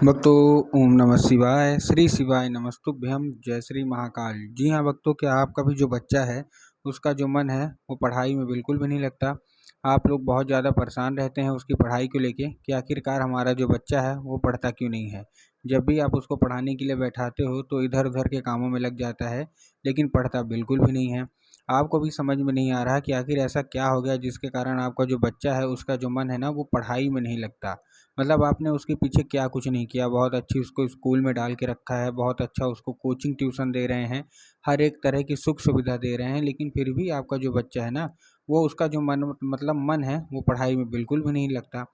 भक्तों, ओम नमः शिवाय, श्री शिवाय नमस्तुभ्यम, जय श्री महाकाल। जी हाँ भक्तों, क्या आपका भी जो बच्चा है उसका जो मन है वो पढ़ाई में बिल्कुल भी नहीं लगता। आप लोग बहुत ज़्यादा परेशान रहते हैं उसकी पढ़ाई को लेके कि आखिरकार हमारा जो बच्चा है वो पढ़ता क्यों नहीं है। जब भी आप उसको पढ़ाने के लिए बैठाते हो तो इधर उधर के कामों में लग जाता है, लेकिन पढ़ता बिल्कुल भी नहीं है। आपको भी समझ में नहीं आ रहा कि आखिर ऐसा क्या हो गया जिसके कारण आपका जो बच्चा है उसका जो मन है ना वो पढ़ाई में नहीं लगता। मतलब आपने उसके पीछे क्या कुछ नहीं किया, बहुत अच्छी उसको स्कूल में डाल के रखा है, बहुत अच्छा उसको कोचिंग ट्यूशन दे रहे हैं, हर एक तरह की सुख सुविधा दे रहे हैं, लेकिन फिर भी आपका जो बच्चा है ना वो उसका जो मन है वो पढ़ाई में बिल्कुल भी नहीं लगता।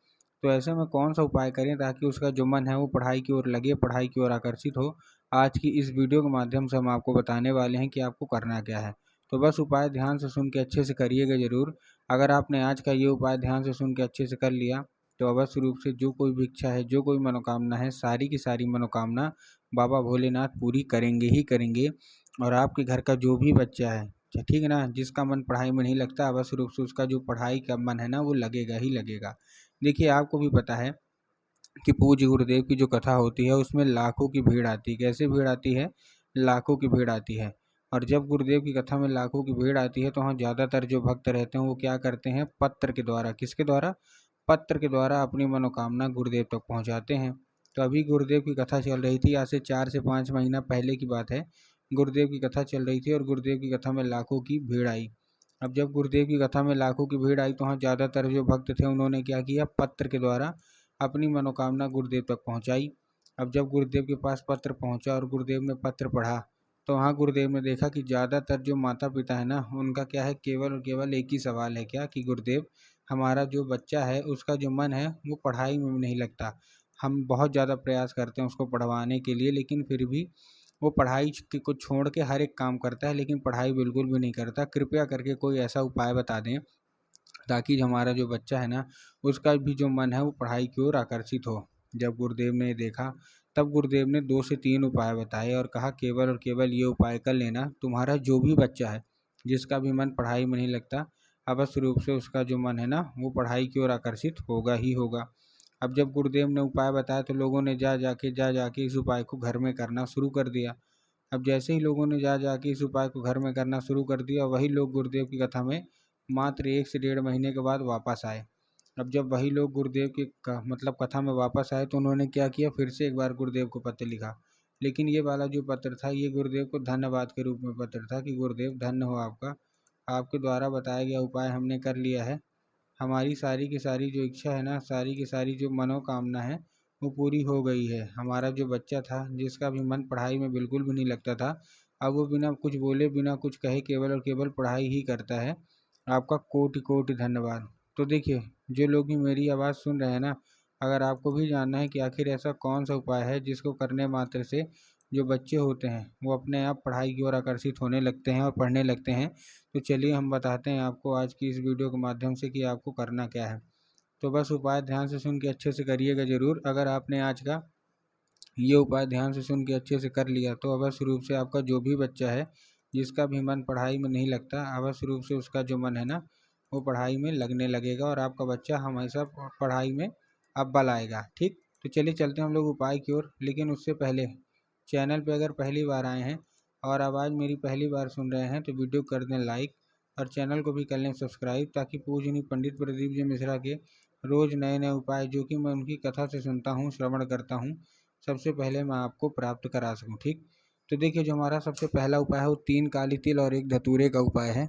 तो ऐसे में कौन सा उपाय करें ताकि उसका जो मन है वो पढ़ाई की ओर लगे, पढ़ाई की ओर आकर्षित हो। आज की इस वीडियो के माध्यम से हम आपको बताने वाले हैं कि आपको करना क्या है। तो बस उपाय ध्यान से सुन के अच्छे से करिएगा ज़रूर। अगर आपने आज का ये उपाय ध्यान से सुन के अच्छे से कर लिया तो अवश्य रूप से जो कोई भी इच्छा है, जो कोई मनोकामना है, सारी की सारी मनोकामना बाबा भोलेनाथ पूरी करेंगे ही करेंगे। और आपके घर का जो भी बच्चा है, ठीक है ना, जिसका मन पढ़ाई में नहीं लगता, अवश्य रूप से उसका जो पढ़ाई का मन है ना वो लगेगा ही लगेगा। देखिए, आपको भी पता है कि पूज्य गुरुदेव की जो कथा होती है उसमें लाखों की भीड़ आती है। कैसे भीड़ आती है? लाखों की भीड़ आती है। और जब गुरुदेव की कथा में लाखों की भीड़ आती है तो वहाँ ज़्यादातर जो भक्त रहते हैं वो क्या करते हैं, पत्र के द्वारा, किसके द्वारा, पत्र के द्वारा अपनी मनोकामना गुरुदेव तक पहुँचाते हैं। तो अभी गुरुदेव की कथा चल रही थी, आज से 4 से 5 महीना पहले की बात है। गुरुदेव की कथा चल रही थी और गुरुदेव की कथा में लाखों की भीड़ आई। अब जब गुरुदेव की कथा में लाखों की भीड़ आई तो वहाँ ज़्यादातर जो भक्त थे उन्होंने क्या किया, पत्र के द्वारा अपनी मनोकामना गुरुदेव तक पहुँचाई। अब जब गुरुदेव के पास पत्र पहुँचा और गुरुदेव ने पत्र पढ़ा तो वहाँ गुरुदेव ने देखा कि ज़्यादातर जो माता पिता है ना उनका क्या है, केवल और केवल एक ही सवाल है, क्या कि गुरुदेव, हमारा जो बच्चा है उसका जो मन है वो पढ़ाई में नहीं लगता। हम बहुत ज़्यादा प्रयास करते हैं उसको पढ़वाने के लिए, लेकिन फिर भी वो पढ़ाई को छोड़ के हर एक काम करता है, लेकिन पढ़ाई बिल्कुल भी नहीं करता। कृपया करके कोई ऐसा उपाय बता दें ताकि हमारा जो बच्चा है ना उसका भी जो मन है वो पढ़ाई की ओर आकर्षित हो। जब गुरुदेव ने देखा तब गुरुदेव ने 2 से 3 उपाय बताए और कहा, केवल और केवल ये उपाय कर लेना, तुम्हारा जो भी बच्चा है जिसका भी मन पढ़ाई में नहीं लगता, अवश्य रूप से उसका जो मन है ना वो पढ़ाई की ओर आकर्षित होगा ही होगा। अब जब गुरुदेव ने उपाय बताया तो लोगों ने जा जाके इस उपाय को घर में करना शुरू कर दिया। अब जैसे ही लोगों ने जा जाके इस उपाय को घर में करना शुरू कर दिया, वही लोग गुरुदेव की कथा में मात्र 1 से 1.5 महीने के बाद वापस आए। अब जब वही लोग गुरुदेव की कथा में वापस आए तो उन्होंने क्या किया, फिर से एक बार गुरुदेव को पत्र लिखा। लेकिन ये वाला जो पत्र था ये गुरुदेव को धन्यवाद के रूप में पत्र था कि गुरुदेव धन्य हो आपका, आपके द्वारा बताया गया उपाय हमने कर लिया है। हमारी सारी की सारी जो इच्छा है ना, सारी की सारी जो मनोकामना है वो पूरी हो गई है। हमारा जो बच्चा था जिसका भी मन पढ़ाई में बिल्कुल भी नहीं लगता था, अब वो बिना कुछ बोले बिना कुछ कहे केवल और केवल पढ़ाई ही करता है। आपका कोटि कोटि धन्यवाद। तो देखिए, जो लोग भी मेरी आवाज़ सुन रहे हैं ना, अगर आपको भी जानना है कि आखिर ऐसा कौन सा उपाय है जिसको करने मात्र से जो बच्चे होते हैं वो अपने आप पढ़ाई की ओर आकर्षित होने लगते हैं और पढ़ने लगते हैं, तो चलिए हम बताते हैं आपको आज की इस वीडियो के माध्यम से कि आपको करना क्या है। तो बस उपाय ध्यान से सुन के अच्छे से करिएगा ज़रूर। अगर आपने आज का ये उपाय ध्यान से सुन के अच्छे से कर लिया तो अवश्य रूप से आपका जो भी बच्चा है जिसका भी मन पढ़ाई में नहीं लगता, अवश्य रूप से उसका जो मन है ना वो पढ़ाई में लगने लगेगा और आपका बच्चा हमेशा पढ़ाई में अव्वल आएगा। ठीक, तो चलिए चलते हैं हम लोग उपाय की ओर। लेकिन उससे पहले चैनल पे अगर पहली बार आए हैं और आवाज़ मेरी पहली बार सुन रहे हैं तो वीडियो कर दें लाइक और चैनल को भी कर लें सब्सक्राइब, ताकि पूजनीय पंडित प्रदीप जी मिश्रा के रोज़ नए नए उपाय जो कि मैं उनकी कथा से सुनता हूँ, श्रवण करता हूँ, सबसे पहले मैं आपको प्राप्त करा सकूँ। ठीक, तो देखिए, जो हमारा सबसे पहला उपाय है वो 3 काली तिल और 1 धतूरे का उपाय है।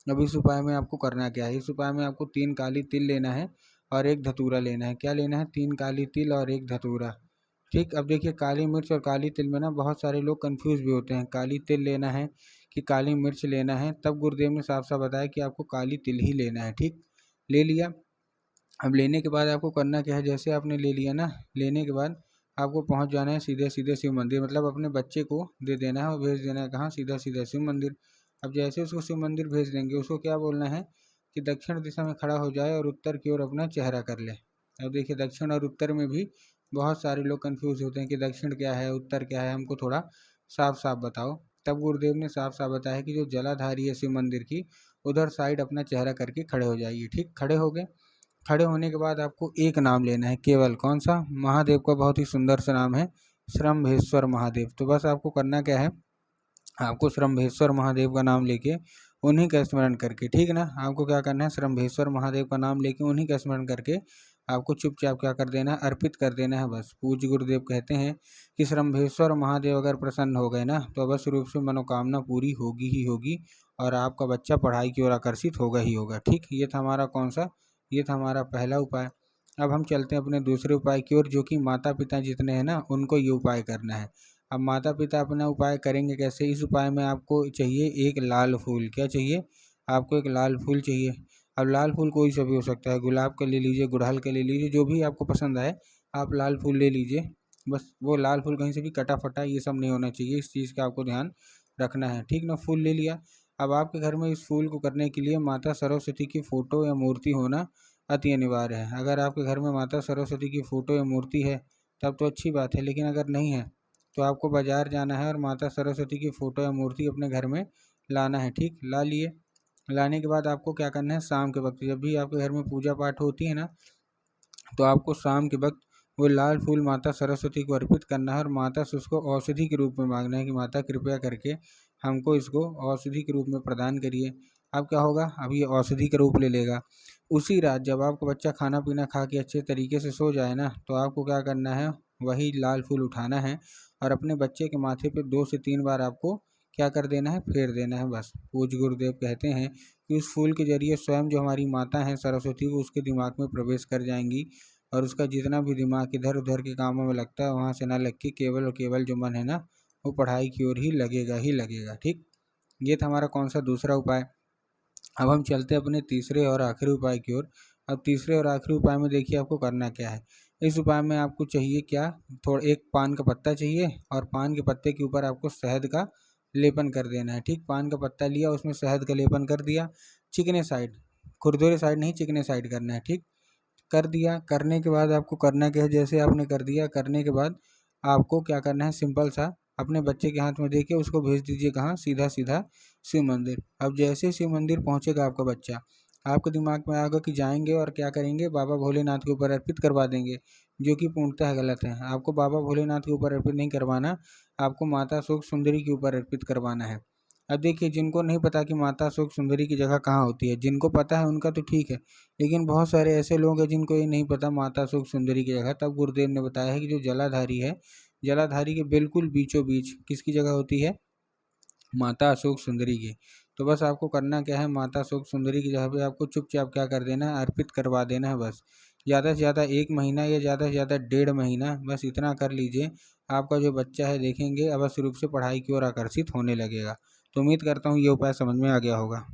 अब इस उपाय में आपको करना क्या है, इस उपाय में आपको 3 काली तिल लेना है और 1 धतूरा लेना है। क्या लेना है? 3 काली तिल और 1 धतूरा। ठीक, अब देखिए, काली मिर्च और काली तिल में ना बहुत सारे लोग कंफ्यूज भी होते हैं, काली तिल लेना है कि काली मिर्च लेना है। तब गुरुदेव ने साफ साफ बताया कि आपको काली तिल ही लेना है। ठीक, ले लिया। अब लेने के बाद आपको करना क्या है, जैसे आपने ले लिया ना, लेने के बाद आपको पहुंच जाना है सीधे सीधे शिव मंदिर, मतलब अपने बच्चे को दे देना है और भेज देना है कहाँ, सीधा सीधा शिव मंदिर। अब जैसे उसको शिव मंदिर भेज देंगे उसको क्या बोलना है कि दक्षिण दिशा में खड़ा हो जाए और उत्तर की ओर अपना चेहरा कर ले। अब देखिए, दक्षिण और उत्तर में भी बहुत सारे लोग कंफ्यूज होते हैं कि दक्षिण क्या है, उत्तर क्या है, हमको थोड़ा साफ साफ बताओ। तब गुरुदेव ने साफ साफ बताया कि जो जलाधारी है शिव मंदिर की, उधर साइड अपना चेहरा करके खड़े हो जाइए। ठीक, खड़े हो गए। खड़े होने के बाद आपको एक नाम लेना है केवल, कौन सा? महादेव का बहुत ही सुंदर सा नाम है, श्रम्भेश्वर महादेव। तो बस आपको करना क्या है, आपको श्रम्भेश्वर महादेव का नाम लेके उन्हीं का स्मरण करके, ठीक ना, आपको क्या करना है, श्रम्भेश्वर महादेव का नाम लेके उन्हीं का स्मरण करके आपको चुपचाप क्या कर देना है, अर्पित कर देना है बस। पूज्य गुरुदेव कहते हैं कि श्रम्भेश्वर महादेव अगर प्रसन्न हो गए ना तो अवश्य रूप से मनोकामना पूरी होगी ही होगी और आपका बच्चा पढ़ाई की ओर आकर्षित होगा ही होगा। ठीक, ये था हमारा कौन सा, ये था हमारा पहला उपाय। अब हम चलते हैं अपने दूसरे उपाय की ओर, जो कि माता पिता जितने हैं ना उनको ये उपाय करना है। अब माता पिता अपना उपाय करेंगे कैसे? इस उपाय में आपको चाहिए एक लाल फूल। क्या चाहिए? आपको एक लाल फूल चाहिए। अब लाल फूल कोई सा भी हो सकता है, गुलाब का ले लीजिए, गुड़हल का ले लीजिए, जो भी आपको पसंद आए आप लाल फूल ले लीजिए। बस वो लाल फूल कहीं से भी कटा फटा ये सब नहीं होना चाहिए, इस चीज़ का आपको ध्यान रखना है। ठीक ना, फूल ले लिया। अब आपके घर में इस फूल को करने के लिए माता सरस्वती की फ़ोटो या मूर्ति होना अति अनिवार्य है। अगर आपके घर में माता सरस्वती की फ़ोटो या मूर्ति है तब तो अच्छी बात है, लेकिन अगर नहीं है तो आपको बाज़ार जाना है और माता सरस्वती की फ़ोटो या मूर्ति अपने घर में लाना है। ठीक, ला लिए। लाने के बाद आपको क्या करना है, शाम के वक्त जब भी आपके घर में पूजा पाठ होती है ना तो आपको शाम के वक्त वो लाल फूल माता सरस्वती को अर्पित करना है और माता से उसको औषधि के रूप में मांगना है कि माता कृपया करके हमको इसको औषधि के रूप में प्रदान करिए। अब क्या होगा, अब ये औषधि का रूप ले लेगा। उसी रात जब आपका बच्चा खाना पीना खा के अच्छे तरीके से सो जाए ना तो आपको क्या करना है, वही लाल फूल उठाना है और अपने बच्चे के माथे पे 2 से 3 बार आपको क्या कर देना है, फेर देना है बस। पूज्य गुरुदेव कहते हैं कि उस फूल के जरिए स्वयं जो हमारी माता हैं सरस्वती वो उसके दिमाग में प्रवेश कर जाएंगी और उसका जितना भी दिमाग इधर उधर के कामों में लगता है वहाँ से ना लग के केवल और केवल जो मन है ना वो पढ़ाई की ओर ही लगेगा। ठीक, ये था हमारा कौन सा, दूसरा उपाय। अब हम चलते हैं अपने तीसरे और आखिरी उपाय की ओर। अब तीसरे और आखिरी उपाय में देखिए आपको करना क्या है। इस उपाय में आपको चाहिए क्या, थोड़ा एक पान का पत्ता चाहिए और पान के पत्ते के ऊपर आपको शहद का लेपन कर देना है। ठीक, पान का पत्ता लिया, उसमें शहद का लेपन कर दिया, चिकने साइड, खुरदुरे साइड नहीं, चिकने साइड करना है। ठीक, कर दिया। करने के बाद आपको करना क्या है, जैसे आपने कर दिया, करने के बाद आपको क्या करना है, सिंपल सा अपने बच्चे के हाथ में दे के उसको भेज दीजिए कहाँ, सीधा सीधा शिव मंदिर। अब जैसे शिव मंदिर पहुँचेगा आपका बच्चा, आपके दिमाग में आएगा कि जाएंगे और क्या करेंगे, बाबा भोलेनाथ के ऊपर अर्पित करवा देंगे, जो कि पूर्णतः गलत है। आपको बाबा भोलेनाथ के ऊपर अर्पित नहीं करवाना, आपको माता सुख सुंदरी के ऊपर अर्पित करवाना है। अब देखिए, जिनको नहीं पता कि माता सुख सुंदरी की जगह कहाँ होती है, जिनको पता है उनका तो ठीक है, लेकिन बहुत सारे ऐसे लोग हैं जिनको ये नहीं पता माता सुख सुंदरी की जगह। तब गुरुदेव ने बताया है कि जो जलाधारी है, जलाधारी के बिल्कुल बीचों बीच किसकी जगह होती है, माता अशोक सुंदरी की। तो बस आपको करना क्या है, माता अशोक सुंदरी की जगह पे आपको चुपचाप क्या कर देना है, अर्पित करवा देना है बस। ज़्यादा से ज़्यादा 1 महीना या ज़्यादा से ज़्यादा 1.5 महीना, बस इतना कर लीजिए। आपका जो बच्चा है देखेंगे अवश्य रूप से पढ़ाई की ओर आकर्षित होने लगेगा। तो उम्मीद करता हूँ ये उपाय समझ में आ गया होगा।